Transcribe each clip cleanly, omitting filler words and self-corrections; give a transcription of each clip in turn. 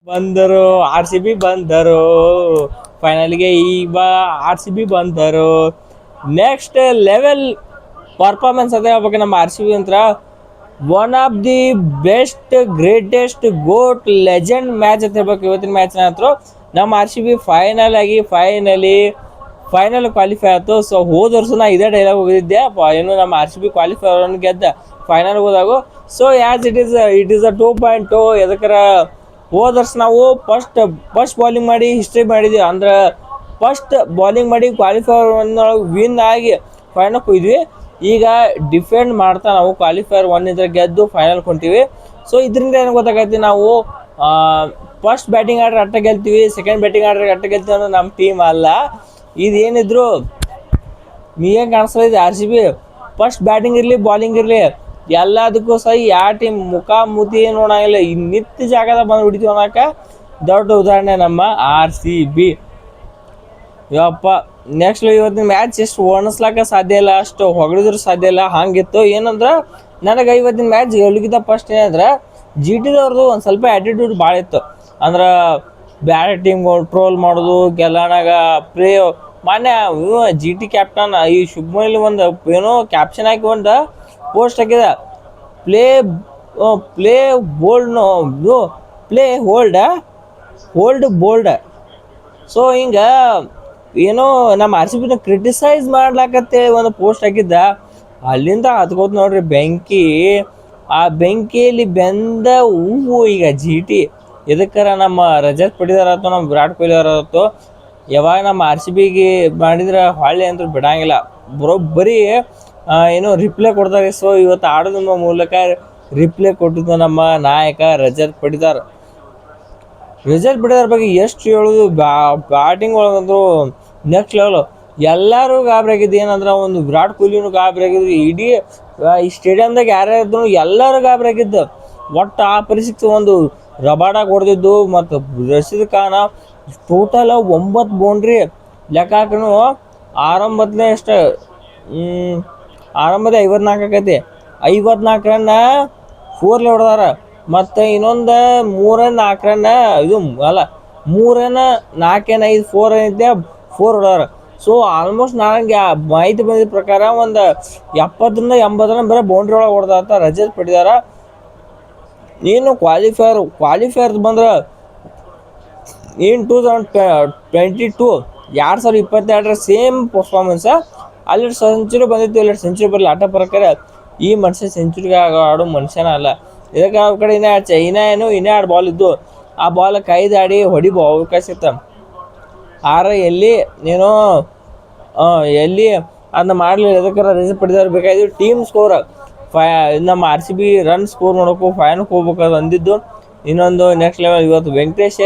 ಬಂದರು RCB ಬಂದರು ಫೈನಲ್ಗೆ. ಈಗ RCB ಬಂದರು. ನೆಕ್ಸ್ಟ್ ಲೆವೆಲ್ ಪರ್ಫಾರ್ಮೆನ್ಸ್ ಅದೇ ಹೇಳ್ಬೇಕು ನಮ್ಮ RCB ಅಂತ. One of the best greatest goat legend match ಅಂತ ಹೇಳ್ಬೇಕು ಇವತ್ತಿನ ಮ್ಯಾಚ್ನ ಹತ್ರ. ನಮ್ಮ RCB ಫೈನಲ್ ಕ್ವಾಲಿಫೈ ಆಯ್ತು. ಸೊ ಹೋದ ವರ್ಷ ನಾ ಇದೇ ಡೈಲಾಗ್ ಹೋಗಿದ್ದೆ, ಏನು ನಮ್ಮ RCB ಕ್ವಾಲಿಫೈ ಗೆದ್ದ ಫೈನಲ್ ಹೋದಾಗ. So as it is a 2.0. ಎದಕ್ಕಾರ ಹೋದ ವರ್ಷ ನಾವು ಫಸ್ಟ್ ಬಾಲಿಂಗ್ ಮಾಡಿ ಹಿಸ್ಟ್ರಿ ಮಾಡಿದ್ವಿ. ಅಂದ್ರೆ ಫಸ್ಟ್ ಬಾಲಿಂಗ್ ಮಾಡಿ ಕ್ವಾಲಿಫೈಯರ್ ವಿನ್ ಆಗಿ ಫೈನಲ್ ಹೋಗಿದ್ವಿ. ಈಗ ಡಿಫೆಂಡ್ ಮಾಡ್ತಾ ನಾವು ಕ್ವಾಲಿಫೈಯರ್ 1 ಇದ್ರೆ ಗೆದ್ದು ಫೈನಲ್ ಕೊಂತೀವಿ. ಸೊ ಇದರಿಂದ ಏನು ಗೊತ್ತಾಗೈತಿ, ನಾವು ಫಸ್ಟ್ ಬ್ಯಾಟಿಂಗ್ ಆಡ್ರೆ ಅಟ್ಟ ಗೆಲ್ತೀವಿ, ಸೆಕೆಂಡ್ ಬ್ಯಾಟಿಂಗ್ ಆಡ್ರೆ ಅಟ್ಟ ಗೆಲ್ತೀವಿ ಅನ್ನೋ ನಮ್ಮ ಟೀಮ್ ಅಲ್ಲ. ಇದೇನಿದ್ರು ಏನು ಕಾಣಿಸ್ತದೆ RCB ಫಸ್ಟ್ ಬ್ಯಾಟಿಂಗ್ ಇರಲಿ ಬಾಲಿಂಗ್ ಇರಲಿ ಎಲ್ಲದಕ್ಕೂ ಸಹ ಯಾವ ಟೀಮ್ ಮುಖ ಮುತಿ ನೋಡಂಗಿಲ್ಲ, ನಿತ್ಯ ಜಾಗದಾಗ ಬಂದು ಹೊಡಿತೀವಿ ಅನ್ನೋಕೆ ದೊಡ್ಡ ಉದಾಹರಣೆ ನಮ್ಮ RCB. ಯಪ್ಪ ನೆಕ್ಸ್ಟ್ ಇವತ್ತಿನ ಮ್ಯಾಚ್ ಎಷ್ಟು ಒಣಸ್ಲಾಕ ಸಾಧ್ಯ ಇಲ್ಲ, ಅಷ್ಟು ಹೊಗಳಿದ್ರು ಸಾಧ್ಯ ಇಲ್ಲ, ಹಂಗಿತ್ತು. ಏನಂದ್ರೆ ನನಗೆ ಇವತ್ತಿನ ಮ್ಯಾಚ್ ಗೆಲ್ಲಕ್ಕಿಂತ ಫಸ್ಟ್ ಏನಂದ್ರೆ GTದವ್ರದ್ದು ಒಂದು ಸ್ವಲ್ಪ ಆ್ಯಟಿಟ್ಯೂಡ್ ಭಾಳ ಇತ್ತು. ಅಂದ್ರೆ ಬ್ಯಾರೆ ಟೀಮ್ಗಳು ಟ್ರೋಲ್ ಮಾಡೋದು, ಗೆಲ್ಲೋಣಾಗ ಮೊನ್ನೆ GT ಕ್ಯಾಪ್ಟನ್ ಈ ಶುಭ್ಮನ್ ಒಂದು ಏನೋ ಕ್ಯಾಪ್ಷನ್ ಹಾಕಿ ಒಂದು ಪೋಸ್ಟ್ ಹಾಕಿದ, ಪ್ಲೇ ಹೋಲ್ಡ್ ಬೋಲ್ಡ್. ಸೊ ಹಿಂಗೆ ಏನೋ ನಮ್ಮ RCBನ ಕ್ರಿಟಿಸೈಸ್ ಮಾಡ್ಲಾಕತ್ತೆ ಒಂದು ಪೋಸ್ಟ್ ಹಾಕಿದ್ದ. ಅಲ್ಲಿಂದ ಹತ್ಕೋತ ನೋಡ್ರಿ ಬೆಂಕಿ. ಆ ಬೆಂಕಿಯಲ್ಲಿ ಬೆಂದ ಹೂವು ಈಗ GT. ಎದಕ್ಕಾರ ನಮ್ಮ ರಜತ್ ಪಡಿದಾರ ಆಯ್ತು, ನಮ್ಮ ವಿರಾಟ್ ಕೊಹ್ಲಿ ಅವರಾಯ್ತು, ಯಾವಾಗ ನಮ್ಮ RCBಗೆ ಮಾಡಿದ್ರೆ ಹೊಳ್ಳಿ ಅಂತೂ ಬಿಡಂಗಿಲ್ಲ, ಬರೋಬ್ಬರಿ ಏನೋ ರಿಪ್ಲೈ ಕೊಡ್ತಾರೆ. ಸೊ ಇವತ್ತು ಆಡೋದ್ರ ಮೂಲಕ ರಿಪ್ಲೈ ಕೊಟ್ಟಿದ್ದು ನಮ್ಮ ನಾಯಕ ರಜತ್ ಪಡಿದಾರ್ ಬಗ್ಗೆ ಎಷ್ಟು ಹೇಳೋದು. ಬ್ಯಾಟಿಂಗ್ ಒಳಗಂದ್ರು ನೆಕ್ಸ್ಟ್ ಲೆವೆಲ್. ಎಲ್ಲರೂ ಗಾಬರಿ ಆಗಿದ್ದು. ಏನಂದ್ರೆ ಒಂದು ವಿರಾಟ್ ಕೊಹ್ಲಿನೂ ಗಾಬರಿ ಆಗಿದ್ದು, ಇಡೀ ಈ ಸ್ಟೇಡಿಯಮ್ದಾಗ ಯಾರ್ಯಾರಿದ್ರು ಎಲ್ಲರೂ ಗಾಬರಿ ಆಗಿದ್ದು. ಒಟ್ಟು ಆ ಪರಿಸ್ಥಿತಿ ಒಂದು ರಬಾಡಾಗಿ ಹೊಡೆದಿದ್ದು. ಮತ್ತು ರಶೀದ್ ಖಾನ ಟೋಟಲ್ 9 ಬೌಂಡ್ರಿ ಲೆಕ್ಕ ಹಾಕನು. ಆರಂಭದಲ್ಲೇ ಎಷ್ಟು ಆರಂಭದ 54 ಆಕೈತಿ. 54 ರನ್ನ 4 ಹೊಡೆದಾರ. ಮತ್ತು ಇನ್ನೊಂದು 3 ರನ್ 4 ರನ್ನ ಇದು ಅಲ್ಲ 3 ರನ್ 4 ರನ್ 5 4 ರನ್ ಇದ್ದೆ 4 ಹೊಡೆದಾರ. ಸೊ ಆಲ್ಮೋಸ್ಟ್ ನನಗೆ ಮಾಹಿತಿ ಬಂದಿದ್ದ ಪ್ರಕಾರ ಒಂದು 70ರಿಂದ 80 ರನ್ ಬರೀ ಬೌಂಡ್ರಿ ಒಳಗೆ ಹೊಡೆದಾರ ರಜತ್ ಪಡಿದಾರ. ಏನು ಕ್ವಾಲಿಫೈರ್ ಬಂದ್ರೆ ಇನ್ 2022 2022 ಸೇಮ್ ಪರ್ಫಾರ್ಮೆನ್ಸ್. ಅಲ್ಲಿ ಸೆಂಚುರಿ ಬಂದಿತ್ತು, ಇಲ್ಲಿ ಸೆಂಚುರಿ ಬರಲಿ. ಆಟ ಪ್ರಕಾರ ಈ ಮನುಷ್ಯ ಸೆಂಚುರಿಗೆ ಆಡೋ ಮನುಷ್ಯನ ಅಲ್ಲ. ಇದಕ್ಕೆ ಆ ಕಡೆ ಇನ್ನೇ 2 ಬಾಲ್ ಇದ್ದು, ಆ ಬಾಲ್ ಕೈದಾಡಿ ಹೊಡಿಬೋ ಅವಕಾಶ ಇತ್ತು. ಎಲ್ಲಿ ಏನೋ ಎಲ್ಲಿ ಅದನ್ನ ಮಾಡಲಿಲ್ಲ. ಇದಕ್ಕೆ ರಜತ್ ಪಡಿದಾರ ಬೇಕಾಗಿದ್ದು ಟೀಮ್ ಸ್ಕೋರ್ ನಮ್ಮ RCB ರನ್ ಸ್ಕೋರ್ ಮಾಡೋಕ್ಕೂ ಫೈನಲ್ಗೆ ಹೋಗ್ಬೇಕಾದ್ರೆ ಅಂದಿದ್ದು. ಇನ್ನೊಂದು ನೆಕ್ಸ್ಟ್ ಲೆವೆಲ್ ಇವತ್ತು ವೆಂಕಟೇಶ್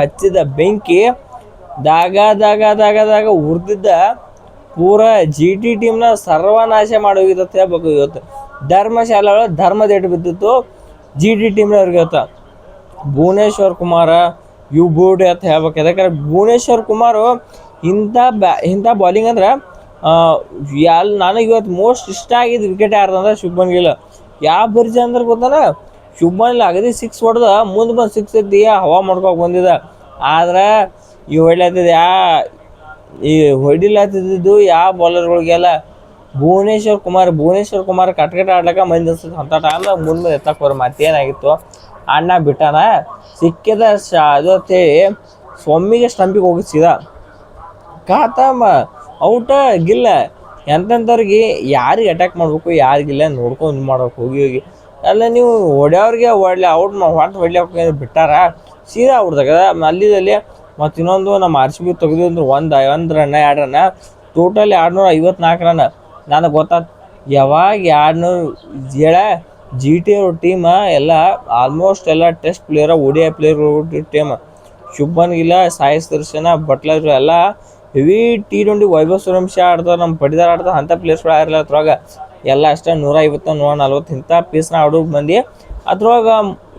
ಹಚ್ಚಿದ ಬೆಂಕಿ ದಾಗ ಉರ್ದಿದ್ದ ಪೂರಾ GT ಟೀಮ್ನ ಸರ್ವನಾಶ ಮಾಡೋಗಿತ್ತು ಹೇಳ್ಬೇಕು. ಇವತ್ತು ಧರ್ಮಶಾಲೆ ಒಳಗೆ ಧರ್ಮದೇಟು ಬಿದ್ದಿತ್ತು GT ಟೀಮ್ನವ್ರಿಗೆ. ಇವತ್ತು ಭುವನೇಶ್ವರ್ ಕುಮಾರ ಯು ಬೋರ್ಡ್ ಅಂತ ಹೇಳ್ಬೇಕು. ಯಾಕಂದ್ರೆ ಭುವನೇಶ್ವರ್ ಕುಮಾರು ಇಂಥ ಬಾಲಿಂಗ್ ಅಂದ್ರೆ ನನಗೆ ಇವತ್ತು ಮೋಸ್ಟ್ ಇಷ್ಟ ಆಗಿದ್ದು ವಿಕೆಟ್ ಯಾರ್ದಂದ್ರೆ ಶುಭ್ಮನ್ ಗಿಲ್. ಯಾವ ಪರಿಚಯ ಅಂದ್ರೆ ಗೊತ್ತಾನ, ಶುಭ್ಮನ್ ಗಿಲ್ ಅಗದಿ 6 ಹೊಡೆದ ಮುಂದೆ ಬಂದು 6 ಎತ್ತಿ ಹವಾ ಮಾಡ್ಕೊಕ್ ಬಂದಿದ್ದ. ಆದ್ರೆ ಈ ಹೊಡಿಲಾತಿದ್ದು ಯಾವ ಬಾಲರ್ಗಳಿಗೆಲ್ಲ ಭುವನೇಶ್ವರ್ ಕುಮಾರ್ ಕಟ್ಕಟ ಆಡ್ಲಕ್ಕ ಮಂದಿ ಅನ್ಸುತ್ತೆ. ಅಂಥ ಟೈಮ್ದಾಗ ಮುಂದೆ ಎತ್ತಕ್ಕೆ ಹೋರ ಮತ್ತೇನಾಗಿತ್ತು, ಅಣ್ಣ ಬಿಟ್ಟಾನ ಸಿಕ್ಕಿದ ಅದೇಳಿ ಸ್ವಾಮಿಗೆ ಸ್ಟಂಪಿಗೆ ಹೋಗಿಸಿದ ಖಾತಮ್ಮ ಔಟ. ಗಿಲ್ಲ ಎಂಥವ್ರಿಗೆ ಯಾರಿಗೆ ಅಟ್ಯಾಕ್ ಮಾಡಬೇಕು ಯಾರಿಗಿಲ್ಲ ನೋಡ್ಕೊಂಡು ಮಾಡ್ಬೇಕು. ಹೋಗಿ ಎಲ್ಲ ನೀವು ಹೊಡ್ಯವ್ರಿಗೆ ಹೊಡ್ಲಿಕ್ಕೆ ಬಿಟ್ಟಾರ ಸೀದಾ ಹೊಡ್ದಾಗ ಅಲ್ಲಿದಲ್ಲಿ. ಮತ್ತು ಇನ್ನೊಂದು ನಮ್ಮ RCB ತೆಗೆದು ಅಂದ್ರೆ 1 ರನ್ 2 ರನ್ ಟೋಟಲ್ 254 ರನ್. ನನಗೆ ಗೊತ್ತಾಯ್ತು ಯಾವಾಗ 207 GT ಅವ್ರ ಟೀಮ ಎಲ್ಲ ಆಲ್ಮೋಸ್ಟ್ ಎಲ್ಲ test player ODI player team. Shubman Gill, Sai Sudarshan, Buttler ಎಲ್ಲ ಹೆವಿ T20 ವೈಭವ್ ಸೂರ್ಯವಂಶಿ ಆಡ್ತಾರೆ, ನಮ್ಮ ಪಡಿದಾರ ಆಡ್ತಾರೆ. ಅಂಥ ಪ್ಲೇಯರ್ಸ್ಗಳು ಆಗಿರಲ್ಲ ಅದ್ರೊಳಗೆ. ಎಲ್ಲ ಅಷ್ಟೇ 150 140 ಇಂಥ ಪೀಸ್ನ ಆಡೋ ಮಂದಿ. ಅದ್ರೊಳಗೆ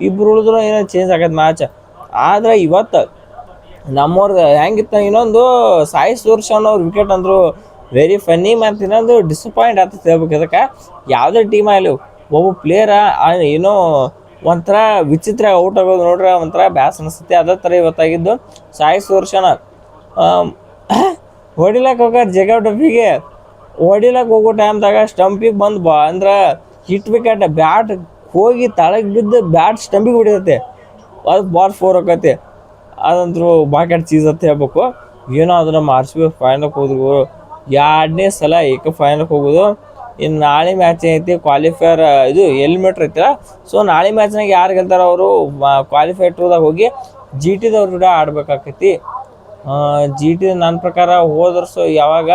ಇಬ್ಬರು ಉಳಿದ್ರು ಏನೋ ಚೇಂಜ್ ಆಗತ್ತೆ ಮ್ಯಾಚ್. ಆದರೆ ಇವತ್ತು ನಮ್ಮವ್ರದ್ದು ಹೆಂಗಿತ್ತು, ಇನ್ನೊಂದು ಸಾಯಿ ಸುದರ್ಶನ್ ಅವ್ರ ವಿಕೆಟ್ ಅಂದರು ವೆರಿ ಫನ್ನಿ. ಮತ್ತು ಇನ್ನೊಂದು ಡಿಸಪಾಯಿಂಟ್ ಆಗ್ತದೆ ಹೇಳ್ಬೇಕು. ಅದಕ್ಕೆ ಯಾವುದೇ ಟೀಮ್ ಆಗಲಿ ಒಬ್ಬ ಪ್ಲೇಯರ ಏನೋ ಒಂಥರ ವಿಚಿತ್ರ ಔಟ್ ಆಗೋದು ನೋಡ್ರಿ, ಒಂಥರ ಬ್ಯಾಸ್ ಅನಿಸುತ್ತೆ. ಅದೇ ಥರ ಇವತ್ತಾಗಿದ್ದು ಸಾಯಿ ಸುದರ್ಶನ ಹೊಡಿಲಕ್ಕೆ ಹೋಗಾರ ಜಗಡಬ್ಬಿಗೆ. ಹೊಡಿಲಕ್ಕೆ ಹೋಗೋ ಟೈಮ್ದಾಗ ಸ್ಟಂಪಿಗೆ ಬಂದು ಅಂದ್ರೆ ಹಿಟ್ ವಿಕೆಟ್ ಬ್ಯಾಟ್ ಹೋಗಿ ತಳಗೆ ಬಿದ್ದು ಬ್ಯಾಟ್ ಸ್ಟಂಪಿಗೆ ಹೊಡಿತೈತೆ, ಅದು ಬಾಲ್ 4 ಆಕೈತಿ. ಅದಂತರೂ ಬಾಕೆಟ್ ಚೀಸ್ ಅಂತ ಹೇಳ್ಬೇಕು. ಏನೋ ಅದು ನಮ್ಮ RCB ಫೈನಲ್ಗೆ ಹೋದ್ರು, 2ನೇ ಸಲ ಫೈನಲ್ಗೆ ಹೋಗೋದು. ಇನ್ನು ನಾಳೆ ಮ್ಯಾಚ್ ಐತಿ ಕ್ವಾಲಿಫೈಯರ್, ಇದು ಎಲಿಮಿನೇಟರ್ ಐತಿಲ್ಲ. ಸೊ ನಾಳೆ ಮ್ಯಾಚ್ನಾಗ ಯಾರು ಗೆಲ್ತಾರ ಅವರು ಕ್ವಾಲಿಫೈರ್ 2ದಾಗ ಹೋಗಿ GTದವ್ರ ಕೂಡ ಆಡ್ಬೇಕಾಕೈತಿ. GT ನನ್ನ ಪ್ರಕಾರ ಹೋದ ವರ್ಷ ಯಾವಾಗ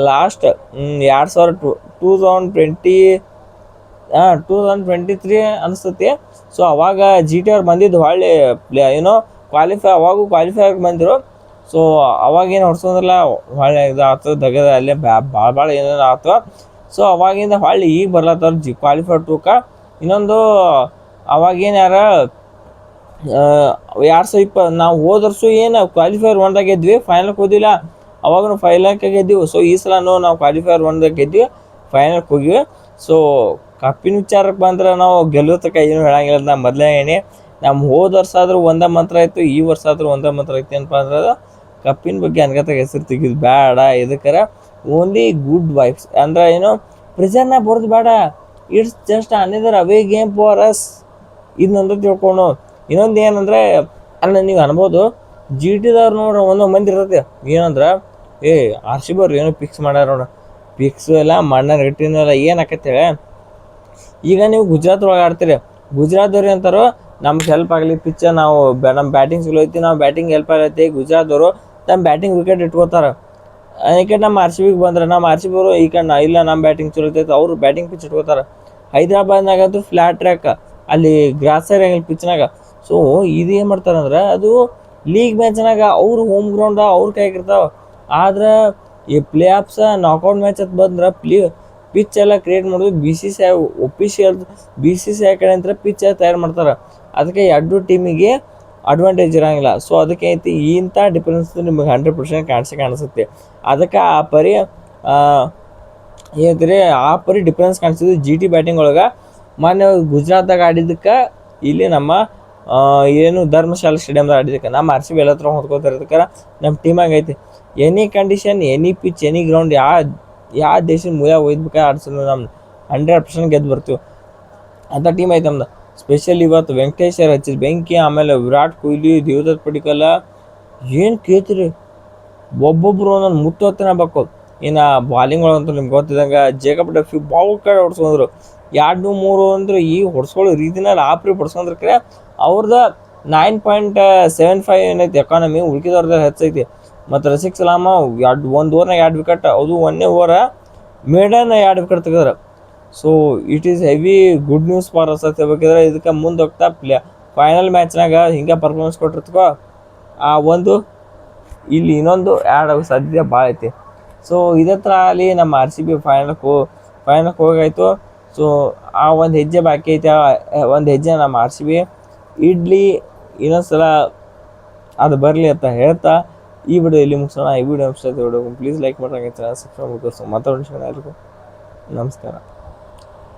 ಲಾಸ್ಟ್ 2023 ಅನಿಸ್ತತಿ. ಸೊ ಅವಾಗ GT ಅವ್ರು ಬಂದಿದ್ದು ಹೊಳ್ಳಿ ಏನೋ ಅವಾಗೂ ಕ್ವಾಲಿಫೈರ್ ಬಂದಿರು. ಸೊ ಅವಾಗೇನು ಹೊಡ್ಸೋದ್ರಲ್ಲ, ಹೊಳ್ಳಿ ಇದು ಆಗ್ತದೆ ದಗದ ಅಲ್ಲೇ ಭಾಳ ಏನೇನು ಆಗ್ತವೆ. ಸೊ ಅವಾಗಿಂದ ಹೊಳ್ಳಿ ಈಗ ಬರ್ಲತ್ತವ್ರು ಕ್ವಾಲಿಫೈರ್ 2ಕ್ಕೆ. ಇನ್ನೊಂದು ಅವಾಗೇನು 2020 ನಾವು ಹೋದ ವರ್ಷ ಏನು ಕ್ವಾಲಿಫೈರ್ 1ದಾಗ ಗೆದ್ವಿ, ಫೈನಲ್ಗೆ ಹೋದಿಲ್ಲ. ಅವಾಗ ಫೈನಲ್ಗೆ ಗೆದ್ದೀವಿ. ಸೊ ಈ ಸಲನೂ ನಾವು ಕ್ವಾಲಿಫೈರ್ 1ದಾಗ ಗೆದ್ವಿ, ಫೈನಲ್ಗೆ ಹೋಗಿವಿ. ಸೊ ಕಪ್ಪಿನ ವಿಚಾರಕ್ಕೆ ಬಂದ್ರೆ ನಾವು ಗೆಲ್ಲೋತಕ್ಕ ಏನು ಹೇಳಂಗಿಲ್ಲ. ನಮ್ಮ ಮೊದಲೇ ಹೇಳಿ ನಮ್ಮ ಹೋದ ವರ್ಷ ಆದರೂ ಒಂದೇ ಮಾತ್ರ ಆಯಿತು, ಈ ವರ್ಷ ಆದರೂ ಒಂದೇ ಮಾತ್ರ ಐತಿ. ಏನಪ್ಪ ಅಂದ್ರೆ ಅದು ಕಪ್ಪಿನ ಬಗ್ಗೆ ಅನ್ಗತಾಗ ಹೆಸರು ತೆಗಿದು ಬೇಡ. ಇದಕ್ಕಾರ ಓನ್ಲಿ ಗುಡ್ ವೈಬ್ಸ್ ಅಂದ್ರೆ ಏನು ಪ್ರೆಸರ್ನಾಗ ಬರೋದು ಬೇಡ. It's just another away game for us. ಇದನ್ನಂತ ತಿಳ್ಕೊಂಡು ಇನ್ನೊಂದು ಏನಂದರೆ ಅಲ್ಲ, ನೀವು ಅನ್ಬೋದು GTದವ್ರು ನೋಡ್ರಿ ಒಂದೊಂದು ಮಂದಿ ಇರ್ತೈತೆ ಏನಂದ್ರೆ RCB ಅವ್ರು ಏನೋ ಫಿಕ್ಸ್ ಮಾಡ್ಯಾರ ನೋಡ, ಫಿಕ್ಸು ಎಲ್ಲ ಮಣ್ಣಾರ ಇಟ್ಟಿನಲ್ಲ ಏನು ಆಕತ್ತೇಳೆ. ಈಗ ನೀವು ಗುಜರಾತ್ ಒಳಗೆ ಆಡ್ತೀರಿ, ಗುಜರಾತ್ದವ್ರು ಅಂತಾರೋ ನಮ್ಗೆ ಹೆಲ್ಪ್ ಆಗಲಿ ಪಿಚ್ಚ, ನಾವು ನಮ್ಮ ಬ್ಯಾಟಿಂಗ್ ಸ್ಲೋ ಐತಿ, ನಾವು ಬ್ಯಾಟಿಂಗ್ ಹೆಲ್ಪ್ ಆಗೈತಿ. ಗುಜರಾತ್ದವರು ನಮ್ಮ ಬ್ಯಾಟಿಂಗ್ ವಿಕೆಟ್ ಇಟ್ಕೋತಾರೆ. ಅದಕ್ಕೆ ನಮ್ಮ RCB ಬಂದ್ರೆ ನಮ್ಮ RCB ಅವರು ಈ ಕಡೆ ಇಲ್ಲ ನಮ್ಮ ಬ್ಯಾಟಿಂಗ್ ಚಲೋ ಐತೈತೆ, ಅವರು ಬ್ಯಾಟಿಂಗ್ ಪಿಚ್ ಇಟ್ಕೋತಾರೆ. ಹೈದ್ರಾಬಾದ್ನಾಗಂತೂ ಫ್ಲ್ಯಾಟ್ ಟ್ರ್ಯಾಕ್, ಅಲ್ಲಿ ಗ್ರಾಸರ್ ಆಗಲಿ ಪಿಚ್ನಾಗ. ಸೊ ಇದು ಏನು ಮಾಡ್ತಾರಂದ್ರೆ ಅದು ಲೀಗ್ ಮ್ಯಾಚ್ನಾಗ ಅವ್ರು ಹೋಮ್ ಗ್ರೌಂಡ ಅವ್ರ ಕೈಗಿರ್ತಾವೆ. ಆದ್ರೆ ಈ ಪ್ಲೇ ಆಫ್ಸ ನಾಕೌಟ್ ಮ್ಯಾಚ್ ಅಂತ ಬಂದ್ರೆ ಪಿಚ್ ಎಲ್ಲ ಕ್ರಿಯೇಟ್ ಮಾಡೋದು BCCI ಕಡೆ ಅಂತ ಪಿಚ್ ತಯಾರು ಮಾಡ್ತಾರೆ. ಅದಕ್ಕೆ 2 ಟೀಮಿಗೆ ಅಡ್ವಾಂಟೇಜ್ ಇರೋಂಗಿಲ್ಲ. ಸೊ ಅದಕ್ಕೆ ಐತಿ ಇಂಥ ಡಿಫ್ರೆನ್ಸ್ ನಿಮಗೆ 100% ಕಾಣಿಸುತ್ತೆ. ಅದಕ್ಕೆ ಆ ಪರಿ ಡಿಫ್ರೆನ್ಸ್ ಕಾಣಿಸಿದ್ದು GT ಬ್ಯಾಟಿಂಗ್ ಒಳಗೆ. ಮೊನ್ನೆ ಗುಜರಾತ್ದಾಗ ಆಡಿದ್ದಕ್ಕೆ ಇಲ್ಲಿ ನಮ್ಮ ಏನು ಧರ್ಮಶಾಲಾ ಸ್ಟೇಡಿಯಮ್ದಾಗ ಆಡಿದ್ದಕ್ಕೆ ನಮ್ಮ RCB ಎಲ್ಲ ಹತ್ರ ಹೊತ್ಕೋತಿರೋದಕ್ಕೆ ನಮ್ಮ ಟೀಮಾಗ ಐತಿ. Any condition, any pitch, any ground, ಯಾವ ದೇಶದ ಮೂಲ ಒಯ್ದ್ಬೇಕಾ ಆಡ್ಸೋದು ನಮ್ಮ 100% ಗೆದ್ದು ಬರ್ತೀವಿ ಅಂತ ಟೀಮ್ ಐತೆ ನಮ್ದು. ಸ್ಪೆಷಲಿ ಇವತ್ತು ವೆಂಕಟೇಶ್ವರ ಹಚ್ಚಿದ ಬೆಂಕಿ, ಆಮೇಲೆ ವಿರಾಟ್ ಕೊಹ್ಲಿ, ದೇವದತ್ ಪಡಿಕ್ಕಲ್ ಏನು ಕೇಳ್ತೀರಿ, ಒಬ್ಬೊಬ್ಬರು ಒಂದೊಂದು ಮುತ್ತೊತ್ತಿನ ಬೇಕು. ಇನ್ನು ಬಾಲಿಂಗ್ ಒಳಗಂತೂ ನಿಮ್ಗೆ ಗೊತ್ತಿದ್ದಂಗೆ ಜೇಕಬ್ ಡಫಿ ಬಾಲ್ ಕಡೆ ಹೊಡ್ಸ್ಕೊಂಡ್ರು, 2-3 ಅಂದ್ರೆ ಈ ಹೊಡ್ಸ್ಕೊಳ್ಳೋ ರೀತಿನಲ್ಲಿ ಆಪ್ರಿ ಹೊಡ್ಸ್ಕೊಂಡ್ರೆ ಅವ್ರದ್ದು 9.75 ಏನೈತಿ ಎಕಾನಮಿ, ಉಳ್ಕಿದವ್ರದ್ದು ಹೆಚ್ಚೈತಿ. ಮತ್ತು ರಸಿಕ್ ಸಲಾಮ 1 ಓವರ್ನಾಗ 2 ವಿಕೆಟ್, ಅದು 1ನೇ ಓವರ ಮೇಡನ್ 2 ವಿಕೆಟ್ ತೆಗೆದ್ರೆ. So it is heavy good news for us ಅಂತ ಹೇಳ್ಬೇಕಿದ್ರೆ. ಇದಕ್ಕೆ ಮುಂದೆ ಹೋಗ್ತಾ ಫೈನಲ್ ಮ್ಯಾಚ್ನಾಗ ಹಿಂಗೆ ಪರ್ಫಾರ್ಮೆನ್ಸ್ ಕೊಟ್ಟಿರ್ತಕೋ ಇಲ್ಲಿ ಇನ್ನೊಂದು ಆ್ಯಡ್ ಆಗೋ ಸಾಧ್ಯತೆ ಭಾಳ ಐತಿ. ಸೊ ಇದೇ ಥರ ಅಲ್ಲಿ ನಮ್ಮ RCB ಫೈನಲ್ಗೆ ಹೋಗಾಯ್ತು. ಸೊ ಆ ಒಂದು ಹೆಜ್ಜೆ ಬಾಕಿ ಐತೆ, ಒಂದು ಹೆಜ್ಜೆ ನಮ್ಮ RCB ಇಡ್ಲಿ ಇನ್ನೊಂದ್ಸಲ ಅದು ಬರಲಿ ಅಂತ ಹೇಳ್ತಾ ಈ ವಿಡಿಯೋ ಇಲ್ಲಿ ಮುಗಿಸೋಣ. ಈ ವಿಡಿಯೋ ಇಷ್ಟ ಪ್ಲೀಸ್ ಲೈಕ್ ಮಾಡ್ರಂಗೆ, ಸಬ್ಸ್ಕ್ರೈಬ್ ಮಾಡ್ಕೊಂಡು ಮಾತಾಡೋಣ. ಎಲ್ಲರಿಗೂ ನಮಸ್ಕಾರ.